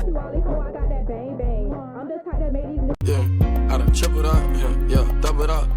Yeah, I done triple up, yeah, double up.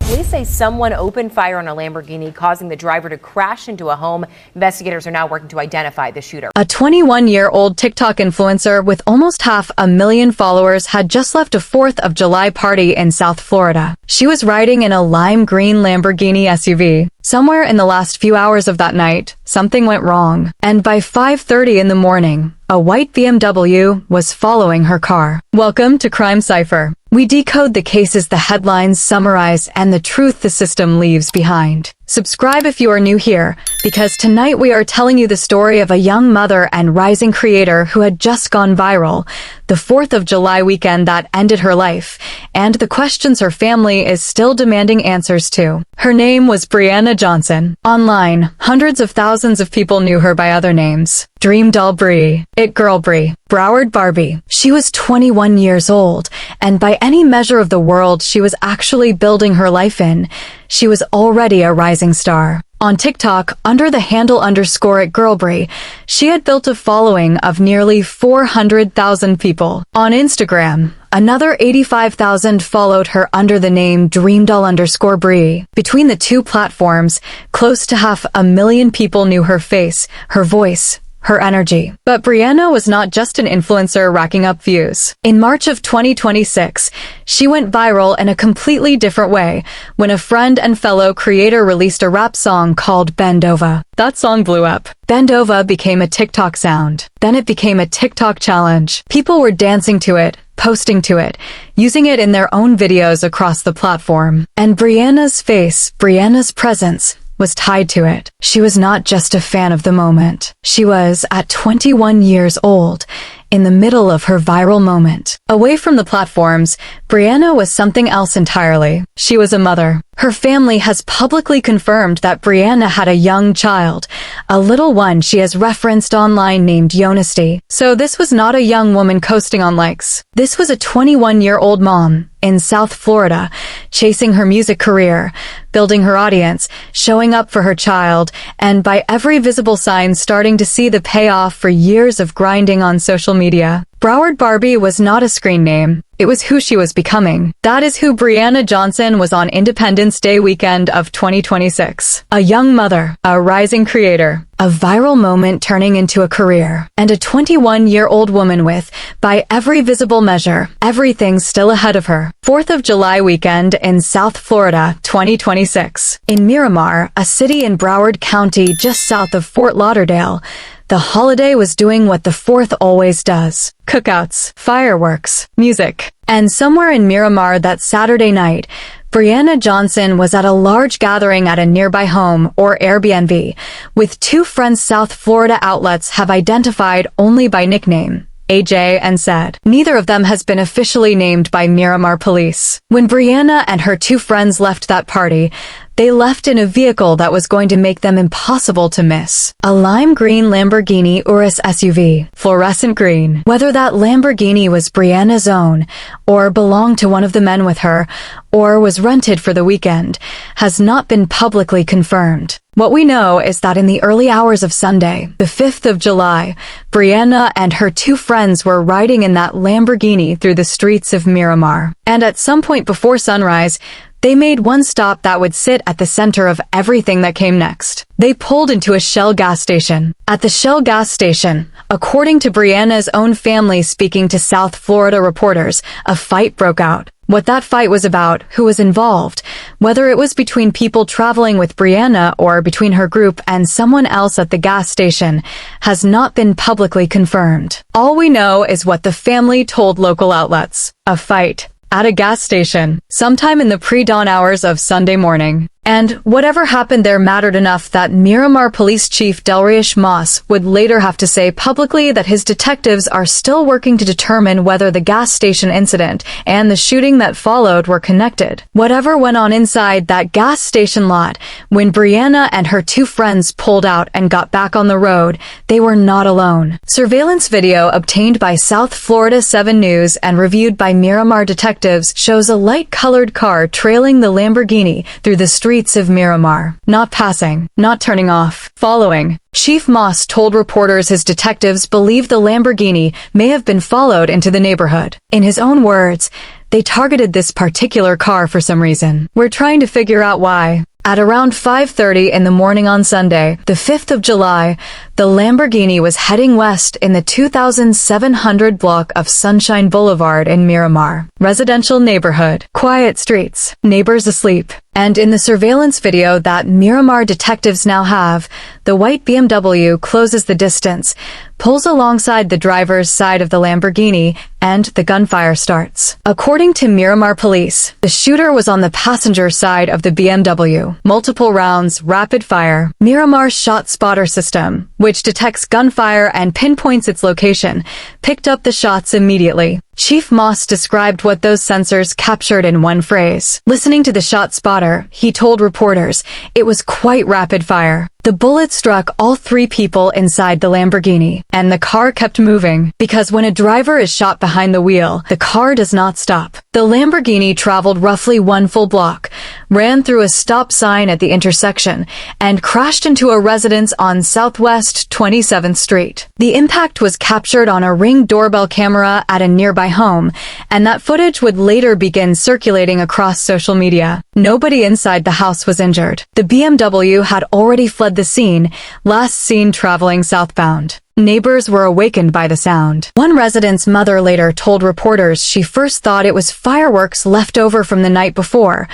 Police say someone opened fire on a Lamborghini, causing the driver to crash into a home. Investigators are now working to identify the shooter. A 21-year-old TikTok influencer with almost 500,000 followers had just left a 4th of July party in South Florida. She was riding in a lime green Lamborghini SUV. Somewhere in the last few hours of that night, something went wrong. And by 5:30 in the morning, a white BMW was following her car. Welcome to Crime Cipher. We decode the cases the headlines summarize and the truth the system leaves behind. Subscribe if you are new here, because tonight we are telling you the story of a young mother and rising creator who had just gone viral, the 4th of July weekend that ended her life, and the questions her family is still demanding answers to. Her name was Brianna Johnson. Online, hundreds of thousands of people knew her by other names. DreamDoll Brii, It Girl Brii, Broward Barbie. She was 21 years old, and by any measure of the world she was actually building her life in, she was already a rising star. On TikTok, under the handle _@girlbrie, she had built a following of nearly 400,000 people. On Instagram, another 85,000 followed her under the name DreamDoll_Brie. Between the two platforms, close to 500,000 people knew her face, her voice, her energy. But Brianna was not just an influencer racking up views. In March of 2026, she went viral in a completely different way when a friend and fellow creator released a rap song called Bend Over. That song blew up. Bend Over became a TikTok sound. Then it became a TikTok challenge. People were dancing to it, posting to it, using it in their own videos across the platform. And Brianna's face, Brianna's presence, was tied to it. She was not just a fan of the moment. She was, at 21 years old, in the middle of her viral moment. Away from the platforms, Brianna was something else entirely. She was a mother. Her family has publicly confirmed that Brianna had a young child, a little one she has referenced online named Yonesty. So this was not a young woman coasting on likes. This was a 21-year-old mom in South Florida, chasing her music career, building her audience, showing up for her child, and by every visible sign starting to see the payoff for years of grinding on social media. Broward Barbie was not a screen name. It was who she was becoming. That is who Brianna Johnson was on Independence Day weekend of 2026. A young mother, a rising creator, a viral moment turning into a career, and a 21-year-old woman with, by every visible measure, everything still ahead of her. 4th of July weekend in South Florida, 2026. In Miramar, a city in Broward County just south of Fort Lauderdale, the holiday was doing what the 4th always does. Cookouts, fireworks, music. And somewhere in Miramar that Saturday night, Brianna Johnson was at a large gathering at a nearby home, or Airbnb, with two friends South Florida outlets have identified only by nickname, AJ and Zed. Neither of them has been officially named by Miramar police. When Brianna and her two friends left that party, they left in a vehicle that was going to make them impossible to miss. A lime green Lamborghini Urus SUV, fluorescent green. Whether that Lamborghini was Brianna's own, or belonged to one of the men with her, or was rented for the weekend, has not been publicly confirmed. What we know is that in the early hours of Sunday, the 5th of July, Brianna and her two friends were riding in that Lamborghini through the streets of Miramar. And at some point before sunrise, they made one stop that would sit at the center of everything that came next. They pulled into a Shell gas station. At the Shell gas station, according to Brianna's own family speaking to South Florida reporters, a fight broke out. What that fight was about, who was involved, whether it was between people traveling with Brianna or between her group and someone else at the gas station, has not been publicly confirmed. All we know is what the family told local outlets. A fight at a gas station, sometime in the pre-dawn hours of Sunday morning. And whatever happened there mattered enough that Miramar Police Chief Delrish Moss would later have to say publicly that his detectives are still working to determine whether the gas station incident and the shooting that followed were connected. Whatever went on inside that gas station lot, when Brianna and her two friends pulled out and got back on the road, they were not alone. Surveillance video obtained by South Florida 7 News and reviewed by Miramar detectives shows a light-colored car trailing the Lamborghini through the street streets of Miramar. Not passing, not turning off, following. Chief Moss told reporters his detectives believe the Lamborghini may have been followed into the neighborhood. In his own words, they targeted this particular car for some reason. We're trying to figure out why. At around 5:30 in the morning on Sunday, the 5th of July, the Lamborghini was heading west in the 2700 block of Sunshine Boulevard in Miramar. Residential neighborhood, quiet streets, neighbors asleep. And in the surveillance video that Miramar detectives now have, the white BMW closes the distance, pulls alongside the driver's side of the Lamborghini, and the gunfire starts. According to Miramar police, the shooter was on the passenger side of the BMW. Multiple rounds, rapid fire. Miramar's shot spotter system, which detects gunfire and pinpoints its location, picked up the shots immediately. Chief Moss described what those sensors captured in one phrase. Listening to the shot spotter, he told reporters, it was quite rapid fire. The bullet struck all three people inside the Lamborghini, and the car kept moving, because when a driver is shot behind the wheel, the car does not stop. The Lamborghini traveled roughly one full block, ran through a stop sign at the intersection, and crashed into a residence on Southwest 27th Street. The impact was captured on a Ring doorbell camera at a nearby home, and that footage would later begin circulating across social media. Nobody inside the house was injured. The BMW had already fled the scene, last seen traveling southbound. Neighbors were awakened by the sound. One resident's mother later told reporters she first thought it was fireworks left over from the night before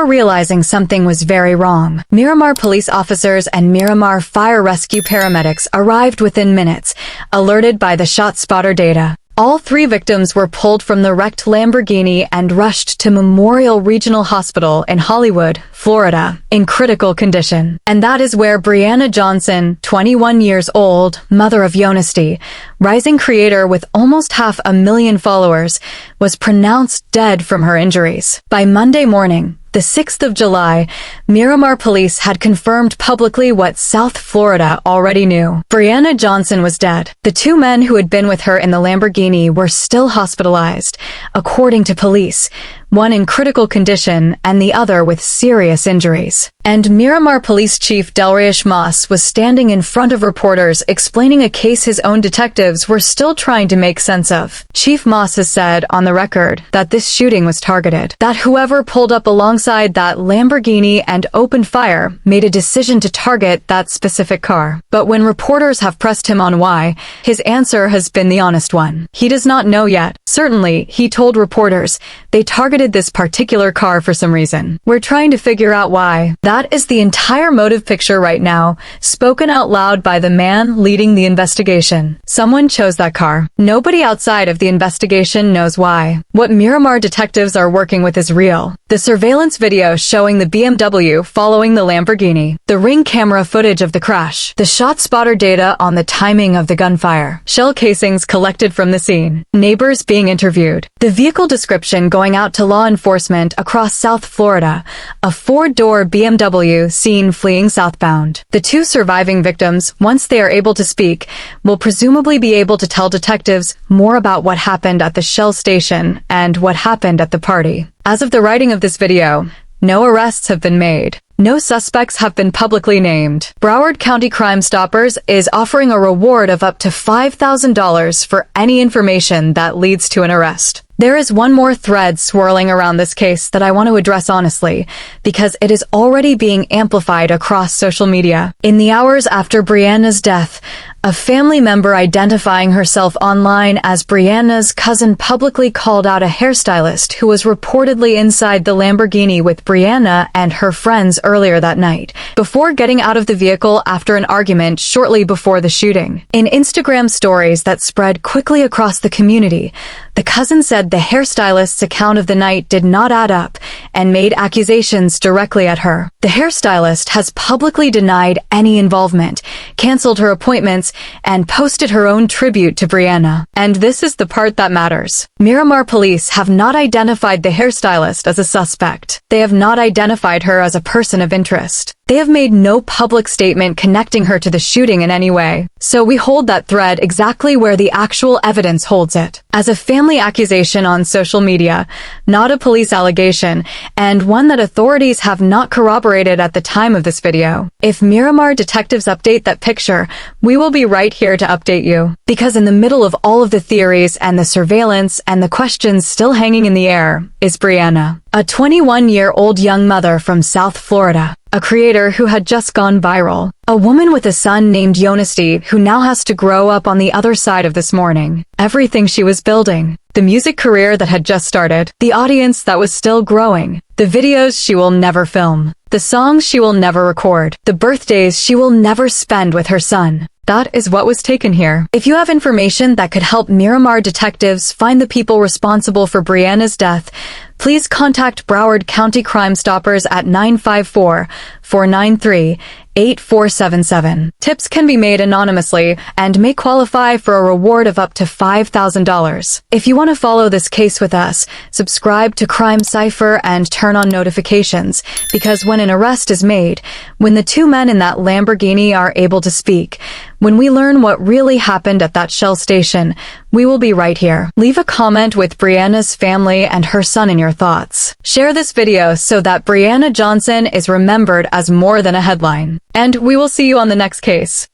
realizing something was very wrong. Miramar police officers and Miramar fire rescue paramedics arrived within minutes, alerted by the shot spotter data. All three victims were pulled from the wrecked Lamborghini and rushed to Memorial Regional Hospital in Hollywood, Florida, in critical condition. And that is where Brianna Johnson, 21 years old, mother of Yonesty, rising creator with almost 500,000 followers, was pronounced dead from her injuries. By Monday morning, the 6th of July, Miramar police had confirmed publicly what South Florida already knew. Brianna Johnson was dead. The two men who had been with her in the Lamborghini were still hospitalized, according to police, one in critical condition and the other with serious injuries. And Miramar Police Chief Delrish Moss was standing in front of reporters explaining a case his own detectives were still trying to make sense of. Chief Moss has said on the record that this shooting was targeted, that whoever pulled up alongside that Lamborghini and opened fire made a decision to target that specific car. But when reporters have pressed him on why, his answer has been the honest one. He does not know yet. Certainly, he told reporters, they targeted this particular car for some reason. We're trying to figure out why. That is the entire motive picture right now, spoken out loud by the man leading the investigation. Someone chose that car. Nobody outside of the investigation knows why. What Miramar detectives are working with is real. The surveillance video showing the BMW following the Lamborghini, the Ring camera footage of the crash, the shot spotter data on the timing of the gunfire, shell casings collected from the scene, neighbors being interviewed, the vehicle description going out to law enforcement across South Florida, a four-door BMW seen fleeing southbound. The two surviving victims, once they are able to speak, will presumably be able to tell detectives more about what happened at the Shell station and what happened at the party. As of the writing of this video, no arrests have been made. No suspects have been publicly named. Broward County Crime Stoppers is offering a reward of up to $5,000 for any information that leads to an arrest. There is one more thread swirling around this case that I want to address honestly, because it is already being amplified across social media. In the hours after Brianna's death, a family member identifying herself online as Brianna's cousin publicly called out a hairstylist who was reportedly inside the Lamborghini with Brianna and her friends earlier that night, before getting out of the vehicle after an argument shortly before the shooting. In Instagram stories that spread quickly across the community, the cousin said the hairstylist's account of the night did not add up and made accusations directly at her. The hairstylist has publicly denied any involvement, canceled her appointments, and posted her own tribute to Brianna. And this is the part that matters. Miramar police have not identified the hairstylist as a suspect. They have not identified her as a person of interest. They have made no public statement connecting her to the shooting in any way. So we hold that thread exactly where the actual evidence holds it. As a family accusation on social media, not a police allegation, and one that authorities have not corroborated at the time of this video. If Miramar detectives update that picture, we will be right here to update you. Because in the middle of all of the theories and the surveillance and the questions still hanging in the air is Brianna, a 21-year-old young mother from South Florida, a creator who had just gone viral, a woman with a son named Yonesty who now has to grow up on the other side of this morning. Everything she was building, the music career that had just started, the audience that was still growing, the videos she will never film, the songs she will never record, the birthdays she will never spend with her son. That is what was taken here. If you have information that could help Miramar detectives find the people responsible for Brianna's death, please contact Broward County Crime Stoppers at 954-493-8477. Tips can be made anonymously and may qualify for a reward of up to $5,000. If you want to follow this case with us, subscribe to Crime Cipher and turn on notifications, because when an arrest is made, when the two men in that Lamborghini are able to speak, when we learn what really happened at that Shell station, we will be right here. Leave a comment with Brianna's family and her son in your thoughts. Share this video so that Brianna Johnson is remembered as more than a headline. And we will see you on the next case.